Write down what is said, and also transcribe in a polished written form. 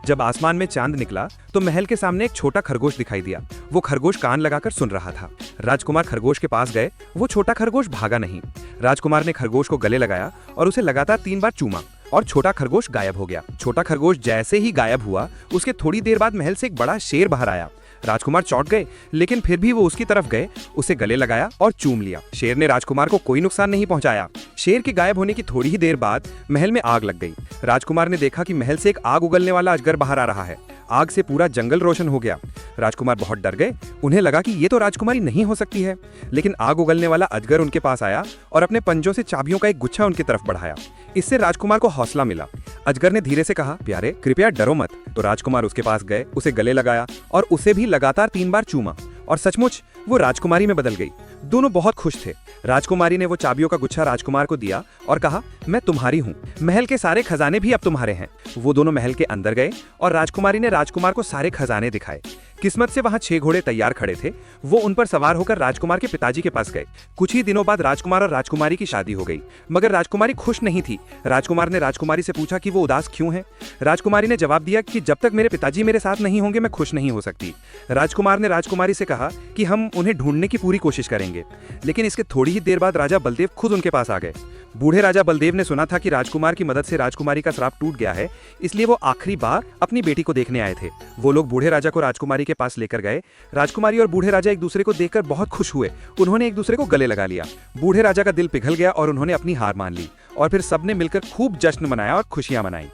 जब आसमान में चांद निकला तो महल के सामने एक छोटा खरगोश दिखाई दिया। वो खरगोश कान लगाकर सुन रहा था। राजकुमार खरगोश के पास गए। वो छोटा खरगोश भागा नहीं। राजकुमार ने खरगोश को गले लगाया और उसे लगातार 3 बार चूमा और छोटा खरगोश गायब हो गया। छोटा खरगोश जैसे ही गायब हुआ, उसके थोड़ी देर बाद महल से एक बड़ा शेर बाहर आया। राजकुमार चौंक गए, लेकिन फिर भी वो उसकी तरफ गए, उसे गले लगाया और चूम लिया। शेर ने राजकुमार को कोई नुकसान नहीं पहुंचाया। शेर के गायब होने की थोड़ी ही देर बाद महल में आग लग गई। राजकुमार ने देखा कि महल से एक आग उगलने वाला अजगर बाहर आ रहा है। आग से पूरा जंगल रोशन हो गया। राजकुमार बहुत डर गए। उन्हें लगा कि ये तो राजकुमारी नहीं हो सकती है। लेकिन आग उगलने वाला अजगर उनके पास आया और अपने पंजों से चाबियों का एक गुच्छा उनकी तरफ बढ़ाया। इससे राजकुमार को हौसला मिला। अजगर ने धीरे से कहा, प्यारे कृपया डरो मत। तो राजकुमार उसके पास गए, उसे गले लगाया और उसे भी लगातार 3 बार चूमा और सचमुच वो राजकुमारी में बदल गई। दोनों बहुत खुश थे। राजकुमारी ने वो चाबियों का गुच्छा राजकुमार को दिया और कहा, मैं तुम्हारी हूँ। महल के सारे खजाने भी अब तुम्हारे हैं। वो दोनों महल के अंदर गए और राजकुमारी ने राजकुमार को सारे खजाने दिखाए। किस्मत से वहां 6 घोड़े तैयार खड़े थे। वो उन पर सवार होकर राजकुमार के पिताजी के पास गए। कुछ ही दिनों बाद राजकुमार और राजकुमारी की शादी हो गई, मगर राजकुमारी खुश नहीं थी। राजकुमार ने राजकुमारी से पूछा कि वो उदास क्यों है। राजकुमारी ने जवाब दिया कि जब तक मेरे पिताजी मेरे साथ नहीं होंगे मैं खुश नहीं हो सकती। राजकुमार ने राजकुमारी से कहा कि हम उन्हें ढूंढने की पूरी कोशिश करेंगे। लेकिन इसके थोड़ी ही देर बाद राजा बलदेव खुद उनके पास आ गए। बूढ़े राजा बलदेव ने सुना था कि राजकुमार की मदद से राजकुमारी का श्राप टूट गया है, इसलिए वो आखिरी बार अपनी बेटी को देखने आए थे। वो लोग बूढ़े राजा को राजकुमारी के पास लेकर गए। राजकुमारी और बूढ़े राजा एक दूसरे को देखकर बहुत खुश हुए। उन्होंने एक दूसरे को गले लगा लिया। बूढ़े राजा का दिल पिघल गया और उन्होंने अपनी हार मान ली और फिर सबने मिलकर खूब जश्न मनाया और खुशियां मनाई।